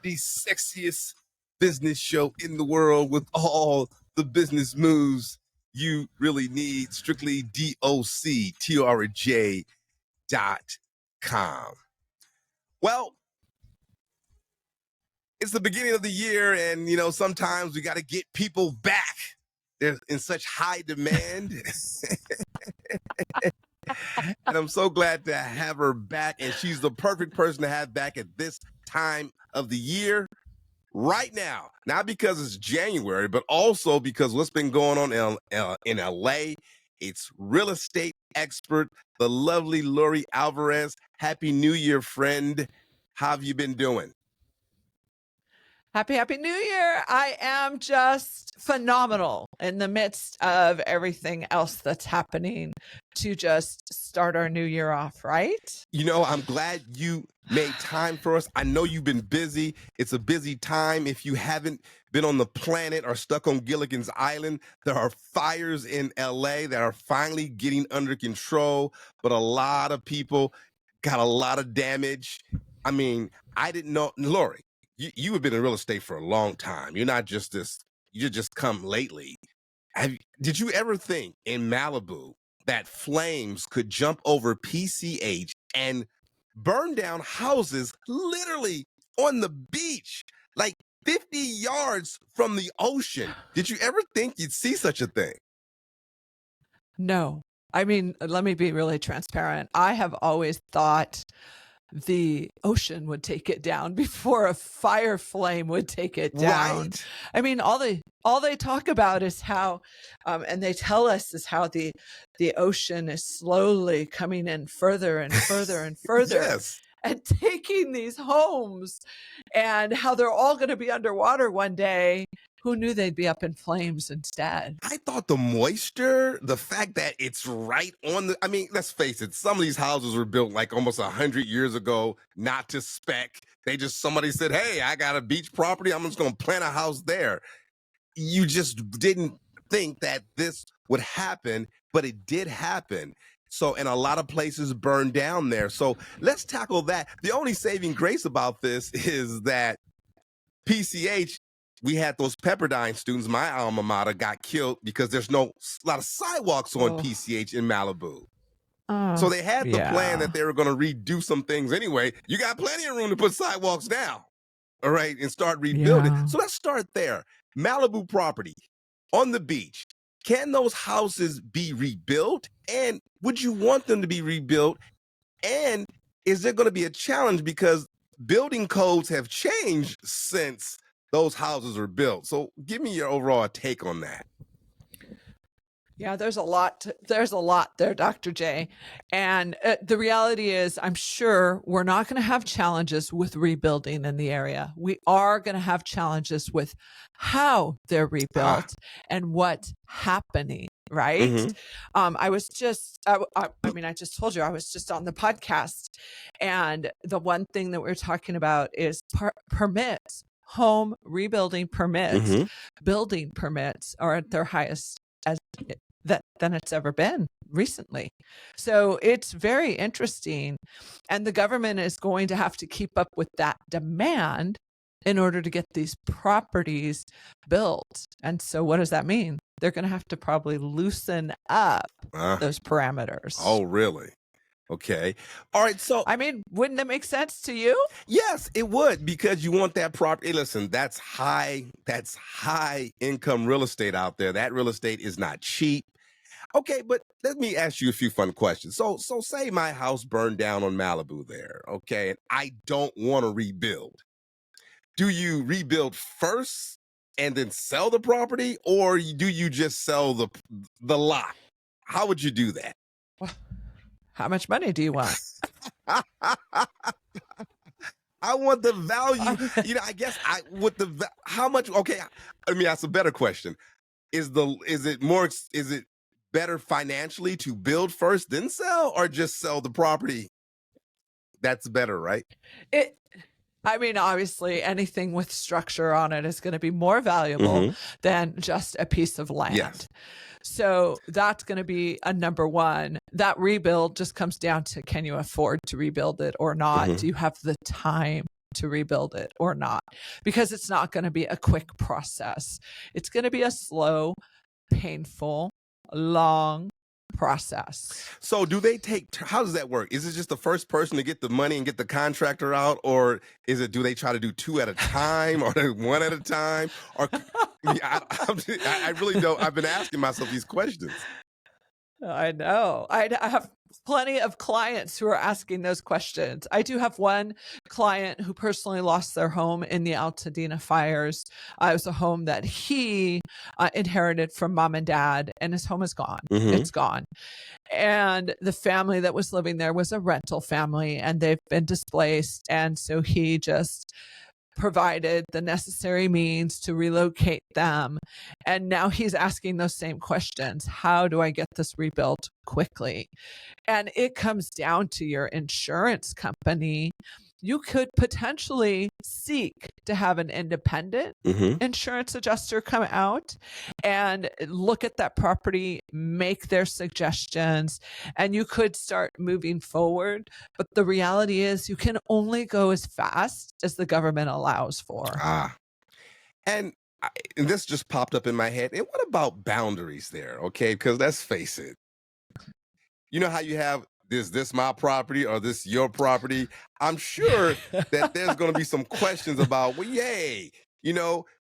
the sexiest business show in the world with all the business moves you really need. Strictly DOCTRJ.com. Well, it's the beginning of the year, and sometimes we got to get people back. They're in such high demand. And I'm so glad to have her back, and she's the perfect person to have back at this time of the year right now. Not because it's January, but also because what's been going on in LA. It's real estate expert, the lovely Lori Alvarez. Happy New Year, friend. How have you been doing? Happy New Year. I am just phenomenal in the midst of everything else that's happening to just start our new year off, right? I'm glad you made time for us. I know you've been busy. It's a busy time. If you haven't been on the planet or stuck on Gilligan's Island, there are fires in LA that are finally getting under control, but a lot of people got a lot of damage. I mean, I didn't know, Lori, you have been in real estate for a long time. You're not just you just come lately. Did you ever think in Malibu that flames could jump over PCH and burn down houses literally on the beach, like 50 yards from the ocean? Did you ever think you'd see such a thing? No. I mean, let me be really transparent. I have always thought the ocean would take it down before a fire flame would take it down. Right. I mean, all they talk about is how, and they tell us is how the ocean is slowly coming in further and further and further. Yes. And taking these homes, and how they're all going to be underwater one day. Who knew they'd be up in flames instead? I thought the moisture, the fact that it's right on I mean, let's face it, some of these houses were built like almost 100 years ago, not to spec. Somebody said, hey, I got a beach property, I'm just going to plant a house there. You just didn't think that this would happen, but it did happen. So, and a lot of places burned down there. So let's tackle that. The only saving grace about this is that PCH, we had those Pepperdine students, my alma mater, got killed because there's a lot of sidewalks on PCH in Malibu. So they had the plan that they were going to redo some things anyway. You got plenty of room to put sidewalks now, all right, and start rebuilding. Yeah. So let's start there. Malibu property on the beach. Can those houses be rebuilt? And would you want them to be rebuilt? And is there going to be a challenge because building codes have changed since those houses were built? So give me your overall take on that. Yeah, there's a lot there, Dr. J. And the reality is, I'm sure we're not going to have challenges with rebuilding in the area. We are going to have challenges with how they're rebuilt and what's happening, right? Mm-hmm. I just told you, I was just on the podcast. And the one thing that we're talking about is permits, home rebuilding permits, building permits are at their highest than it's ever been recently. So it's very interesting. And the government is going to have to keep up with that demand in order to get these properties built. And so what does that mean? They're going to have to probably loosen up those parameters. Oh, really? Okay. All right. So, I mean, wouldn't that make sense to you? Yes, it would, because you want that property. Listen, that's high income real estate out there. That real estate is not cheap. Okay, but let me ask you a few fun questions. So say my house burned down on Malibu there, okay, and I don't want to rebuild. Do you rebuild first and then sell the property, or do you just sell the lot? How would you do that? How much money do you want? I want the value. I guess how much? Okay, let me ask a better question. Is it better financially to build first then sell, or just sell the property? That's better, right? I mean, obviously, anything with structure on it is going to be more valuable than just a piece of land. Yes. So that's going to be a number one. That rebuild just comes down to, can you afford to rebuild it or not? Do you have the time to rebuild it or not, because it's not going to be a quick process. It's going to be a slow, painful, long process. So do they how does that work? Is it just the first person to get the money and get the contractor out, or do they try to do two at a time or one at a time? Or I really don't. I've been asking myself these questions. I know. I have plenty of clients who are asking those questions. I do have one client who personally lost their home in the Altadena fires. It was a home that he inherited from mom and dad, and his home is gone. It's gone. And the family that was living there was a rental family, and they've been displaced. And so he just provided the necessary means to relocate them. And now he's asking those same questions. How do I get this rebuilt quickly? And it comes down to your insurance company. You could potentially seek to have an independent insurance adjuster come out and look at that property, make their suggestions, and you could start moving forward. But the reality is you can only go as fast as the government allows for. And this just popped up in my head. And what about boundaries there? Okay, because let's face it. You know how you have this my property or this your property? I'm sure that there's going to be some questions about, well, yay,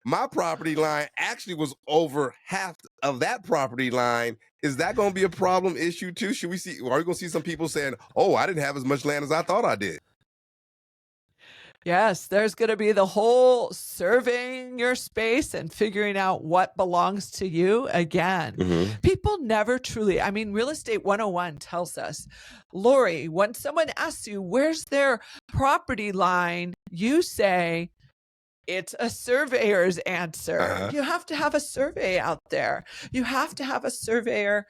my property line actually was over half of that property line. Is that going to be a problem issue too? Are we going to see some people saying, oh, I didn't have as much land as I thought I did? Yes, there's going to be the whole surveying your space and figuring out what belongs to you again. People never truly, Real Estate 101 tells us, Lori, when someone asks you, where's their property line? You say, it's a surveyor's answer. You have to have a survey out there. You have to have a surveyor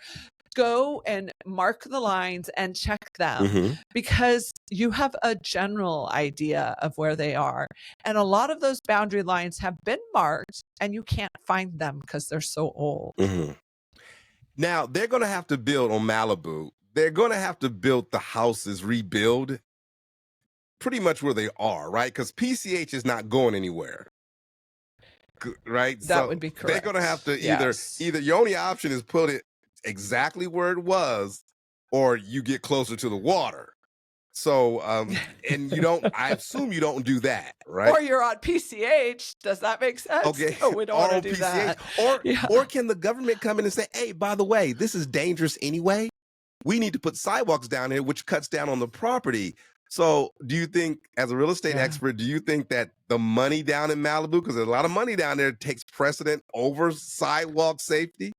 go and mark the lines and check them because you have a general idea of where they are. And a lot of those boundary lines have been marked and you can't find them because they're so old. Now, they're going to have to build on Malibu. They're going to have to build the houses, rebuild pretty much where they are, right? Because PCH is not going anywhere. Right? That would be correct. They're going to have to either your only option is put it exactly where it was, or you get closer to the water. So, and I assume you don't do that, right? Or you're on PCH. Does that make sense? Okay. No, we don't want to do that. Or can the government come in and say, hey, by the way, this is dangerous anyway. We need to put sidewalks down here, which cuts down on the property. So do you think, as a real estate expert, do you think that the money down in Malibu, because there's a lot of money down there, takes precedent over sidewalk safety?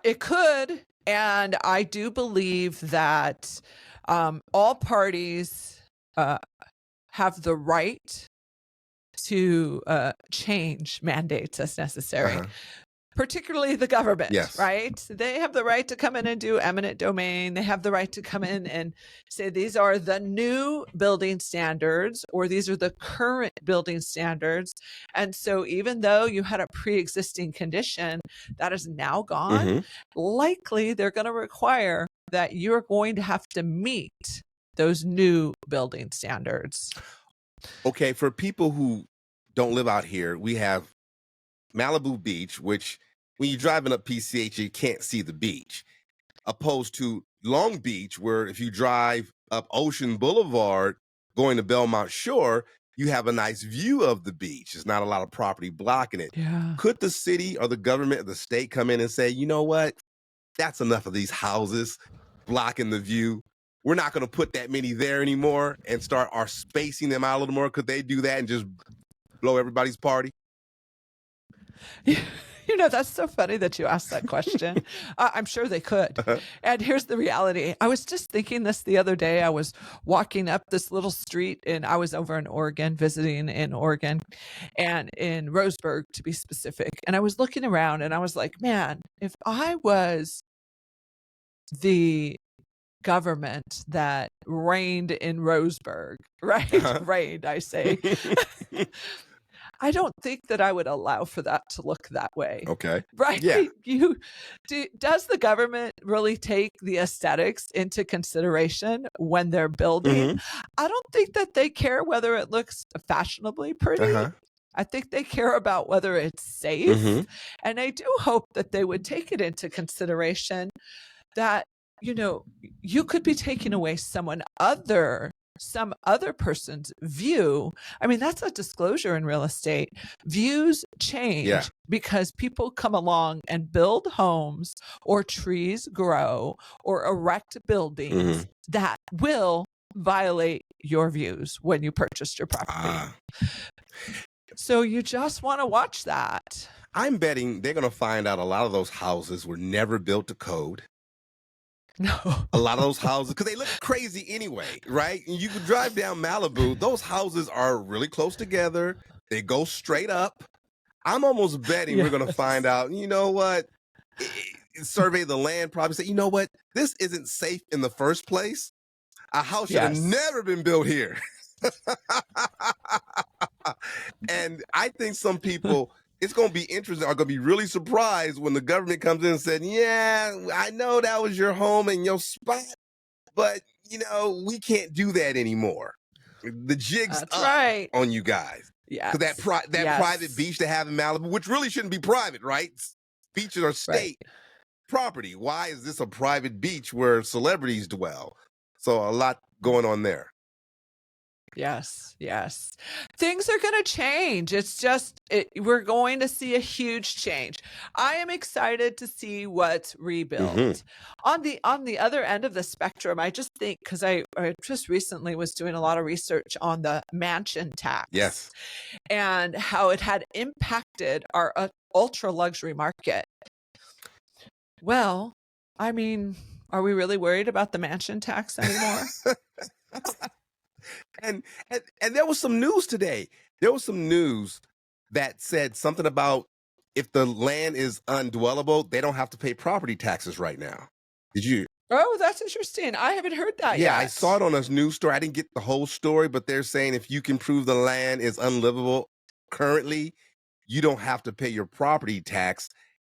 It could. And I do believe that all parties have the right to change mandates as necessary. Particularly the government, right? They have the right to come in and do eminent domain. They have the right to come in and say, these are the new building standards, or these are the current building standards. And so even though you had a pre-existing condition that is now gone, likely they're going to require that you're going to have to meet those new building standards. Okay, for people who don't live out here, we have Malibu Beach, which when you're driving up PCH, you can't see the beach, opposed to Long Beach, where if you drive up Ocean Boulevard going to Belmont Shore, you have a nice view of the beach. There's not a lot of property blocking it. Could the city or the government or the state come in and say, you know what, that's enough of these houses blocking the view. We're not going to put that many there anymore and start spacing them out a little more? Could they do that and just blow everybody's party? That's so funny that you asked that question. I'm sure they could. And here's the reality. I was just thinking this the other day. I was walking up this little street, and I was over in Oregon, visiting in Oregon, and in Roseburg, to be specific. And I was looking around, and I was like, man, if I was the government that reigned in Roseburg, right? Reigned, I say. I don't think that I would allow for that to look that way. Okay. Right? Yeah. Does the government really take the aesthetics into consideration when they're building? I don't think that they care whether it looks fashionably pretty. I think they care about whether it's safe. And I do hope that they would take it into consideration that, you could be taking away some other person's view. I mean, that's a disclosure in real estate. Views change because people come along and build homes, or trees grow, or erect buildings that will violate your views when you purchased your property. So you just want to watch that. I'm betting they're going to find out a lot of those houses were never built to code. No. A lot of those houses, because they look crazy anyway, right? And you could drive down Malibu. Those houses are really close together. They go straight up. I'm almost betting we're going to find out, you know what? Survey the land, probably say, you know what? This isn't safe in the first place. A house should have never been built here. And I think some people, it's going to be interesting, are going to be really surprised when the government comes in and said, yeah, I know that was your home and your spot, but, we can't do that anymore. The jig's up on you guys. Yeah. Because that private beach they have in Malibu, which really shouldn't be private, right? Beaches are state property. Why is this a private beach where celebrities dwell? So a lot going on there. Yes. Things are going to change. It's just, we're going to see a huge change. I am excited to see what's rebuilt. On the other end of the spectrum, I just think, because I just recently was doing a lot of research on the mansion tax. Yes. And how it had impacted our ultra luxury market. Well, I mean, are we really worried about the mansion tax anymore? And there was some news today. There was some news that said something about if the land is undwellable, they don't have to pay property taxes right now. Did you? Oh, that's interesting. I haven't heard that yet. Yeah, I saw it on a news story. I didn't get the whole story, but they're saying if you can prove the land is unlivable currently, you don't have to pay your property tax.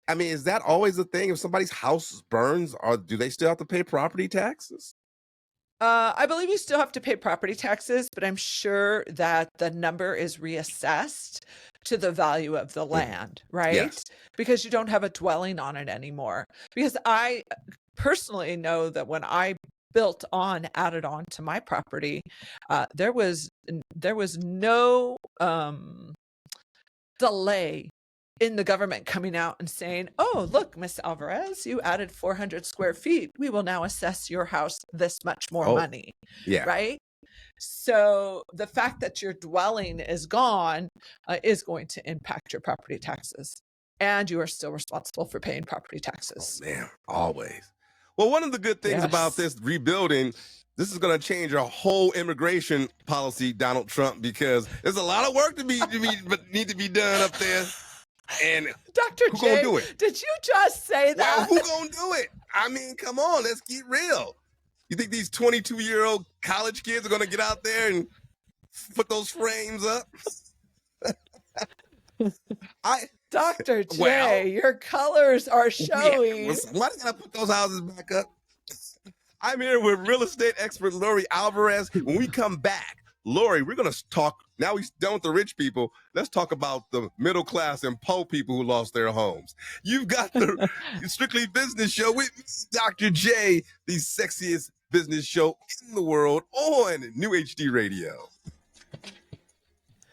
I mean, is that always a thing? If somebody's house burns, do they still have to pay property taxes? I believe you still have to pay property taxes, but I'm sure that the number is reassessed to the value of the land, right? Yes. Because you don't have a dwelling on it anymore. Because I personally know that when I added on to my property, there was no delay in the government coming out and saying, oh, look, Miss Alvarez, you added 400 square feet. We will now assess your house this much more money. Yeah. Right? So the fact that your dwelling is gone is going to impact your property taxes. And you are still responsible for paying property taxes. Oh, man, always. Well, one of the good things about this rebuilding, this is going to change our whole immigration policy, Donald Trump, because there's a lot of work need to be done up there. And Dr. who J, gonna do it? Did you just say that? Well, who gonna do it? I mean, come on, let's get real. You think these 22-year-old college kids are gonna get out there and put those frames up? Dr. J, your colors are showing. Somebody's gotta put those houses back up. I'm here with real estate expert Lori Alvarez. When we come back, Lori, we're going to talk, now we're done with the rich people, let's talk about the middle class and poor people who lost their homes. You've got the Strictly Business Show with me, Dr. J, the sexiest business show in the world on New HD Radio.